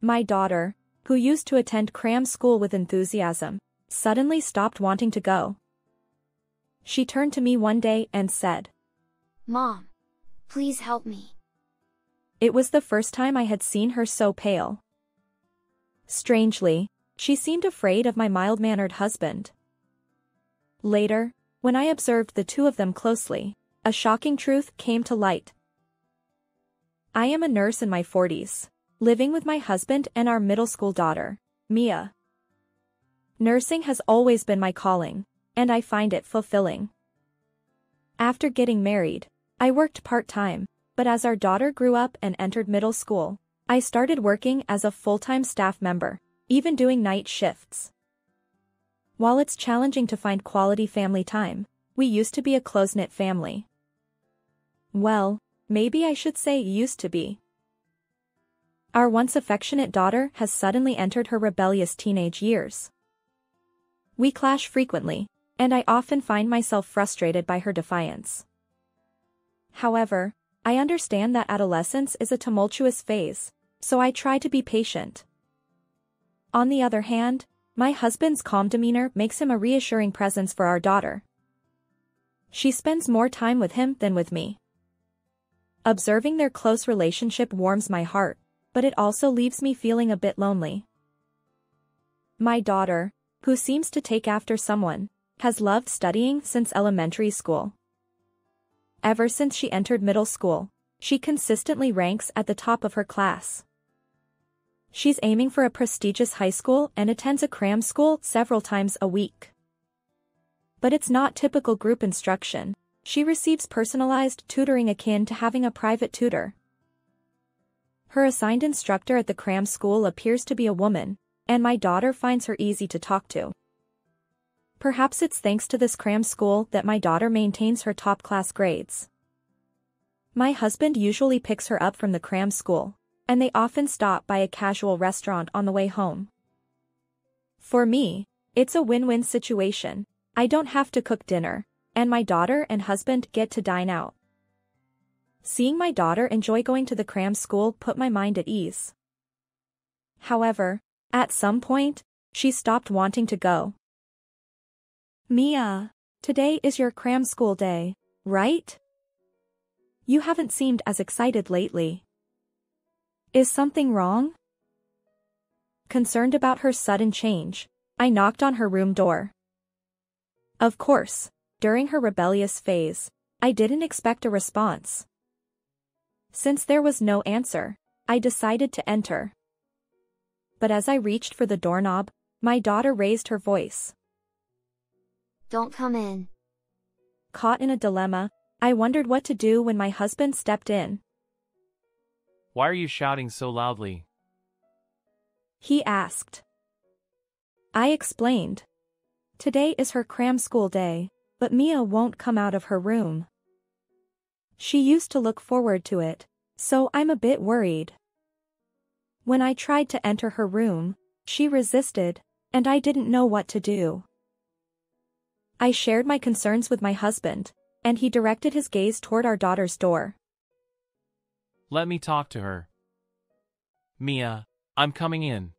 My daughter, who used to attend cram school with enthusiasm, suddenly stopped wanting to go. She turned to me one day and said, "Mom, please help me." It was the first time I had seen her so pale. Strangely, she seemed afraid of my mild-mannered husband. Later, when I observed the two of them closely, a shocking truth came to light. I am a nurse in my 40s, living with my husband and our middle school daughter, Mia. Nursing has always been my calling, and I find it fulfilling. After getting married, I worked part-time, but as our daughter grew up and entered middle school, I started working as a full-time staff member, even doing night shifts. While it's challenging to find quality family time, we used to be a close-knit family. Well, maybe I should say used to be. Our once affectionate daughter has suddenly entered her rebellious teenage years. We clash frequently, and I often find myself frustrated by her defiance. However, I understand that adolescence is a tumultuous phase, so I try to be patient. On the other hand, my husband's calm demeanor makes him a reassuring presence for our daughter. She spends more time with him than with me. Observing their close relationship warms my heart, but it also leaves me feeling a bit lonely. My daughter, who seems to take after someone, has loved studying since elementary school. Ever since she entered middle school, she consistently ranks at the top of her class. She's aiming for a prestigious high school and attends a cram school several times a week. But it's not typical group instruction. She receives personalized tutoring akin to having a private tutor. Her assigned instructor at the cram school appears to be a woman, and my daughter finds her easy to talk to. Perhaps it's thanks to this cram school that my daughter maintains her top-class grades. My husband usually picks her up from the cram school, and they often stop by a casual restaurant on the way home. For me, it's a win-win situation. I don't have to cook dinner, and my daughter and husband get to dine out. Seeing my daughter enjoy going to the cram school put my mind at ease. However, at some point, she stopped wanting to go. "Mia, today is your cram school day, right? You haven't seemed as excited lately. Is something wrong?" Concerned about her sudden change, I knocked on her room door. Of course, during her rebellious phase, I didn't expect a response. Since there was no answer, I decided to enter. But as I reached for the doorknob, my daughter raised her voice. "Don't come in." Caught in a dilemma, I wondered what to do when my husband stepped in. "Why are you shouting so loudly?" he asked. I explained. Today is her cram school day, but Mia won't come out of her room. She used to look forward to it, so I'm a bit worried. When I tried to enter her room, she resisted, and I didn't know what to do. I shared my concerns with my husband, and he directed his gaze toward our daughter's door. "Let me talk to her. Mia, I'm coming in."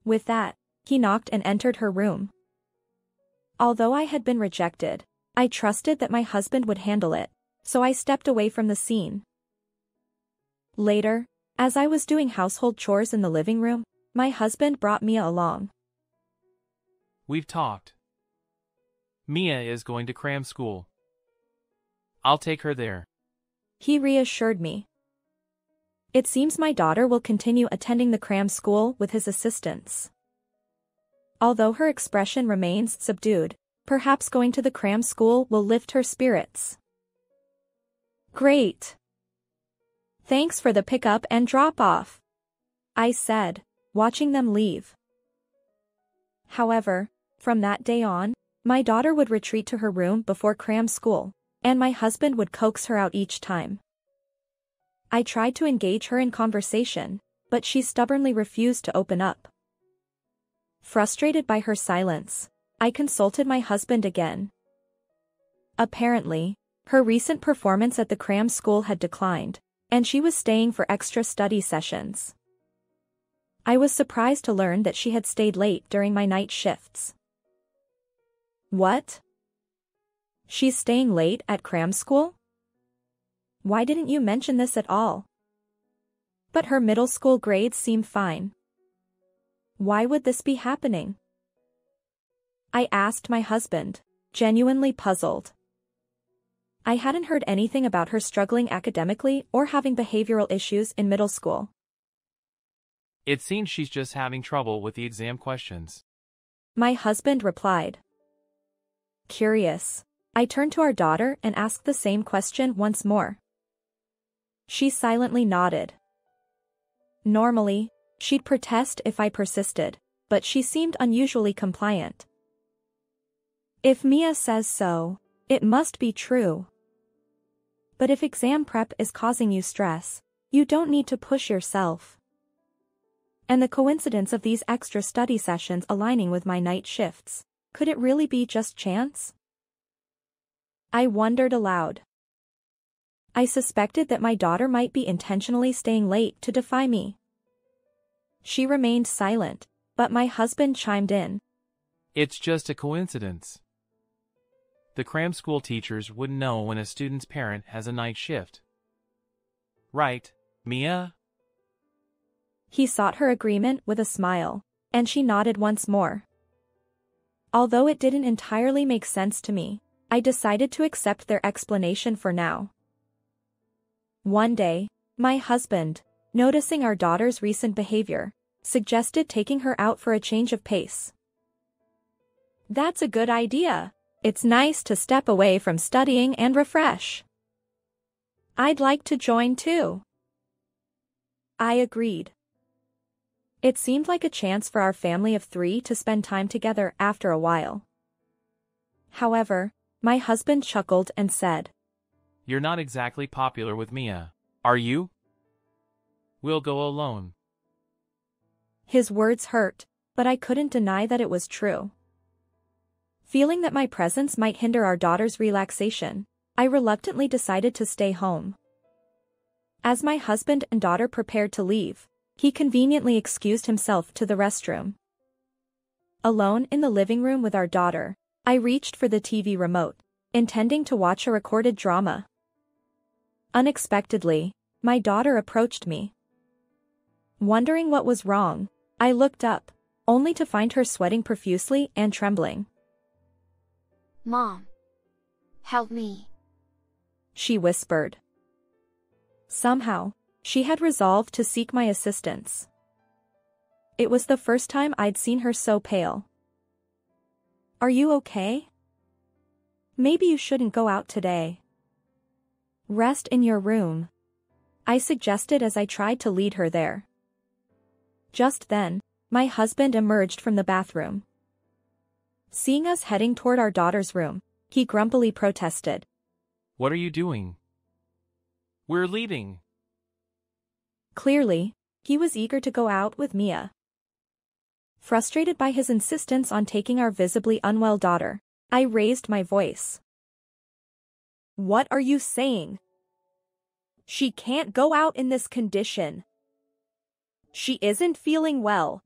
With that, he knocked and entered her room. Although I had been rejected, I trusted that my husband would handle it, so I stepped away from the scene. Later, as I was doing household chores in the living room, my husband brought Mia along. "We've talked. Mia is going to cram school. I'll take her there." He reassured me. It seems my daughter will continue attending the cram school with his assistance. Although her expression remains subdued, perhaps going to the cram school will lift her spirits. "Great. Thanks for the pickup and drop-off," I said, watching them leave. However, from that day on, my daughter would retreat to her room before cram school, and my husband would coax her out each time. I tried to engage her in conversation, but she stubbornly refused to open up. Frustrated by her silence, I consulted my husband again. Apparently, her recent performance at the cram school had declined, and she was staying for extra study sessions. I was surprised to learn that she had stayed late during my night shifts. What? She's staying late at cram school? Why didn't you mention this at all? But her middle school grades seem fine. Why would this be happening? I asked my husband, genuinely puzzled. I hadn't heard anything about her struggling academically or having behavioral issues in middle school. It seems she's just having trouble with the exam questions. My husband replied. Curious, I turned to our daughter and asked the same question once more. She silently nodded. Normally, she'd protest if I persisted, but she seemed unusually compliant. If Mia says so, it must be true. But if exam prep is causing you stress, you don't need to push yourself. And the coincidence of these extra study sessions aligning with my night shifts, could it really be just chance? I wondered aloud. I suspected that my daughter might be intentionally staying late to defy me. She remained silent, but my husband chimed in. It's just a coincidence. The cram school teachers wouldn't know when a student's parent has a night shift. Right, Mia? He sought her agreement with a smile, and she nodded once more. Although it didn't entirely make sense to me, I decided to accept their explanation for now. One day, my husband, noticing our daughter's recent behavior, suggested taking her out for a change of pace. That's a good idea. It's nice to step away from studying and refresh. I'd like to join too. I agreed. It seemed like a chance for our family of 3 to spend time together after a while. However, my husband chuckled and said, You're not exactly popular with Mia, are you? We'll go alone. His words hurt, but I couldn't deny that it was true. Feeling that my presence might hinder our daughter's relaxation, I reluctantly decided to stay home. As my husband and daughter prepared to leave, he conveniently excused himself to the restroom. Alone in the living room with our daughter, I reached for the TV remote, intending to watch a recorded drama. Unexpectedly, my daughter approached me. Wondering what was wrong, I looked up, only to find her sweating profusely and trembling. Mom, help me. She whispered. Somehow, she had resolved to seek my assistance. It was the first time I'd seen her so pale. Are you okay? Maybe you shouldn't go out today. Rest in your room, I suggested as I tried to lead her there. Just then, my husband emerged from the bathroom. Seeing us heading toward our daughter's room, he grumpily protested. What are you doing? We're leaving. Clearly, he was eager to go out with Mia. Frustrated by his insistence on taking our visibly unwell daughter, I raised my voice. What are you saying? She can't go out in this condition. She isn't feeling well.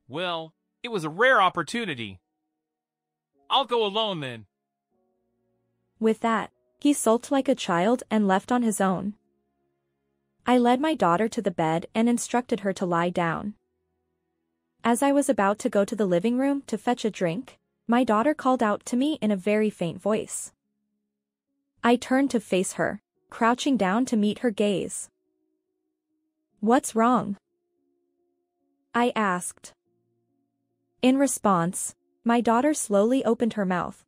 Well, it was a rare opportunity. I'll go alone then. With that, he sulked like a child and left on his own. I led my daughter to the bed and instructed her to lie down. As I was about to go to the living room to fetch a drink, my daughter called out to me in a very faint voice. I turned to face her, crouching down to meet her gaze. What's wrong? I asked. In response, my daughter slowly opened her mouth.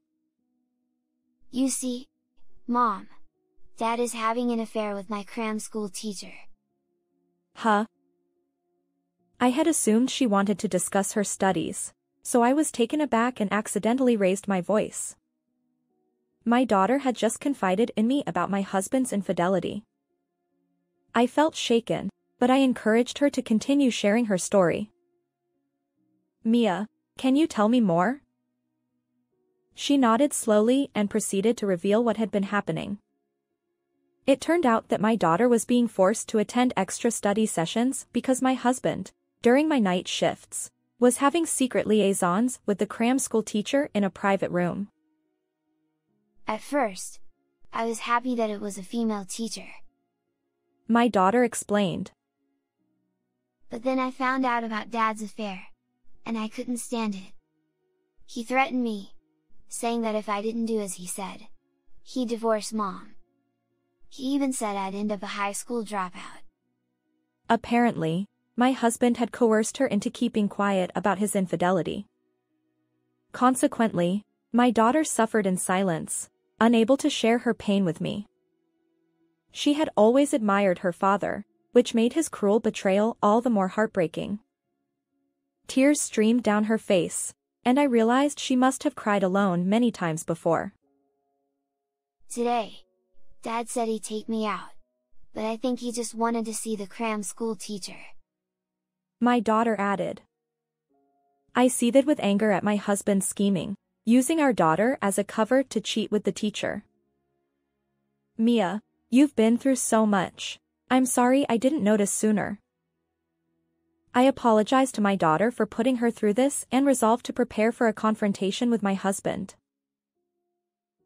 You see, Mom, Dad is having an affair with my cram school teacher. Huh? I had assumed she wanted to discuss her studies, so I was taken aback and accidentally raised my voice. My daughter had just confided in me about my husband's infidelity. I felt shaken, but I encouraged her to continue sharing her story. Mia, can you tell me more? She nodded slowly and proceeded to reveal what had been happening. It turned out that my daughter was being forced to attend extra study sessions because my husband, during my night shifts, was having secret liaisons with the cram school teacher in a private room. At first, I was happy that it was a female teacher. My daughter explained. But then I found out about Dad's affair, and I couldn't stand it. He threatened me, saying that if I didn't do as he said, he'd divorce Mom. He even said I'd end up a high school dropout. Apparently, my husband had coerced her into keeping quiet about his infidelity. Consequently, my daughter suffered in silence, unable to share her pain with me. She had always admired her father, which made his cruel betrayal all the more heartbreaking. Tears streamed down her face, and I realized she must have cried alone many times before. Today, Dad said he'd take me out, but I think he just wanted to see the cram school teacher. My daughter added. I seethed with anger at my husband's scheming, using our daughter as a cover to cheat with the teacher. Mia, you've been through so much. I'm sorry I didn't notice sooner. I apologized to my daughter for putting her through this and resolved to prepare for a confrontation with my husband.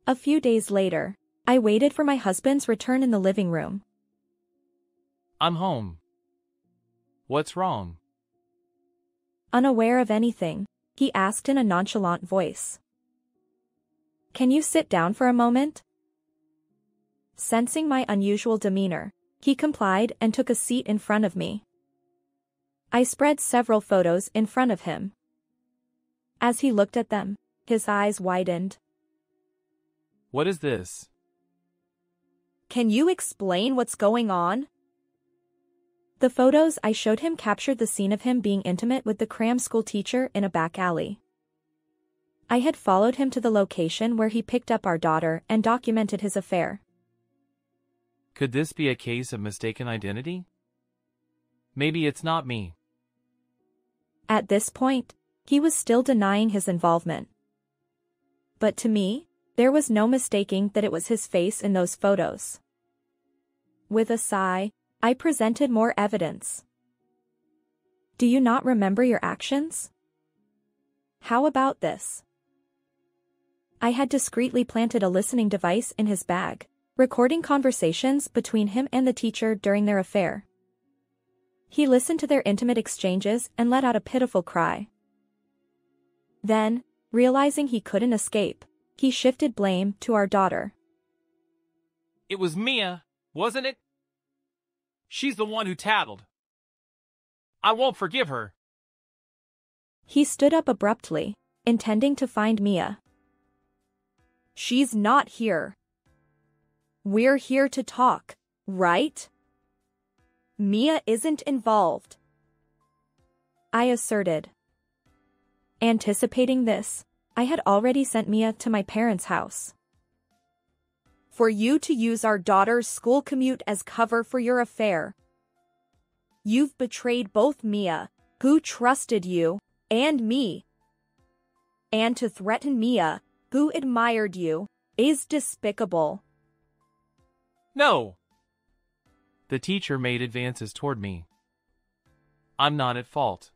A few days later, I waited for my husband's return in the living room. I'm home. What's wrong? Unaware of anything, he asked in a nonchalant voice. Can you sit down for a moment? Sensing my unusual demeanor, he complied and took a seat in front of me. I spread several photos in front of him. As he looked at them, his eyes widened. What is this? Can you explain what's going on? The photos I showed him captured the scene of him being intimate with the cram school teacher in a back alley. I had followed him to the location where he picked up our daughter and documented his affair. Could this be a case of mistaken identity? Maybe it's not me. At this point, he was still denying his involvement. But to me, there was no mistaking that it was his face in those photos. With a sigh, I presented more evidence. Do you not remember your actions? How about this? I had discreetly planted a listening device in his bag, recording conversations between him and the teacher during their affair. He listened to their intimate exchanges and let out a pitiful cry. Then, realizing he couldn't escape, he shifted blame to our daughter. It was Mia, wasn't it? She's the one who tattled. I won't forgive her. He stood up abruptly, intending to find Mia. She's not here. We're here to talk, right? Mia isn't involved, I asserted. Anticipating this, I had already sent Mia to my parents' house. For you to use our daughter's school commute as cover for your affair. You've betrayed both Mia, who trusted you, and me. And to threaten Mia, who admired you, is despicable. No! The teacher made advances toward me. I'm not at fault.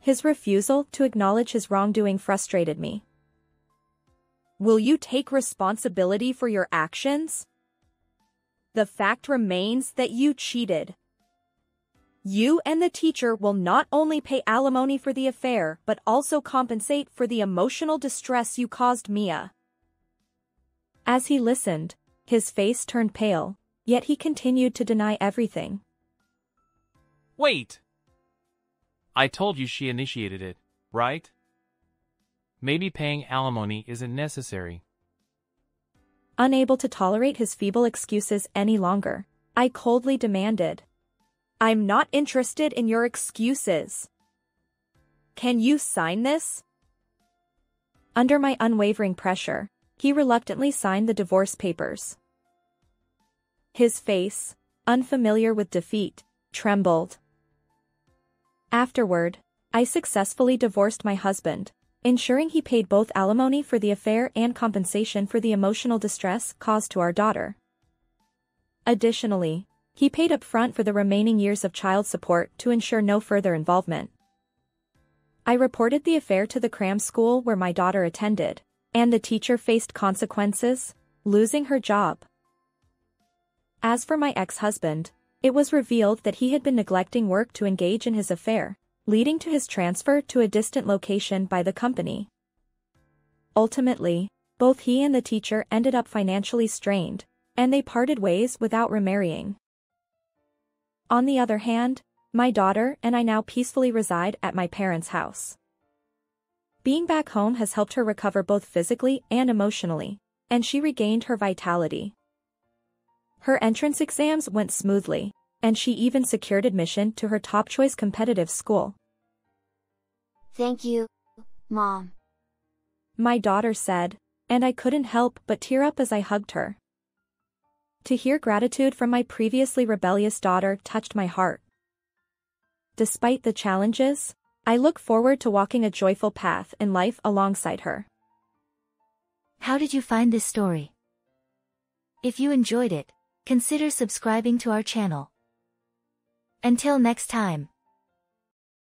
His refusal to acknowledge his wrongdoing frustrated me. Will you take responsibility for your actions? The fact remains that you cheated. You and the teacher will not only pay alimony for the affair but also compensate for the emotional distress you caused Mia. As he listened, his face turned pale, yet he continued to deny everything. Wait! I told you she initiated it, right? Maybe paying alimony isn't necessary. Unable to tolerate his feeble excuses any longer, I coldly demanded. I'm not interested in your excuses. Can you sign this? Under my unwavering pressure, he reluctantly signed the divorce papers. His face, unfamiliar with defeat, trembled. Afterward, I successfully divorced my husband, ensuring he paid both alimony for the affair and compensation for the emotional distress caused to our daughter. Additionally, he paid up front for the remaining years of child support to ensure no further involvement. I reported the affair to the cram school where my daughter attended, and the teacher faced consequences, losing her job. As for my ex-husband, it was revealed that he had been neglecting work to engage in his affair, leading to his transfer to a distant location by the company. Ultimately, both he and the teacher ended up financially strained, and they parted ways without remarrying. On the other hand, my daughter and I now peacefully reside at my parents' house. Being back home has helped her recover both physically and emotionally, and she regained her vitality. Her entrance exams went smoothly, and she even secured admission to her top-choice competitive school. Thank you, Mom. My daughter said, and I couldn't help but tear up as I hugged her. To hear gratitude from my previously rebellious daughter touched my heart. Despite the challenges, I look forward to walking a joyful path in life alongside her. How did you find this story? If you enjoyed it, consider subscribing to our channel. Until next time.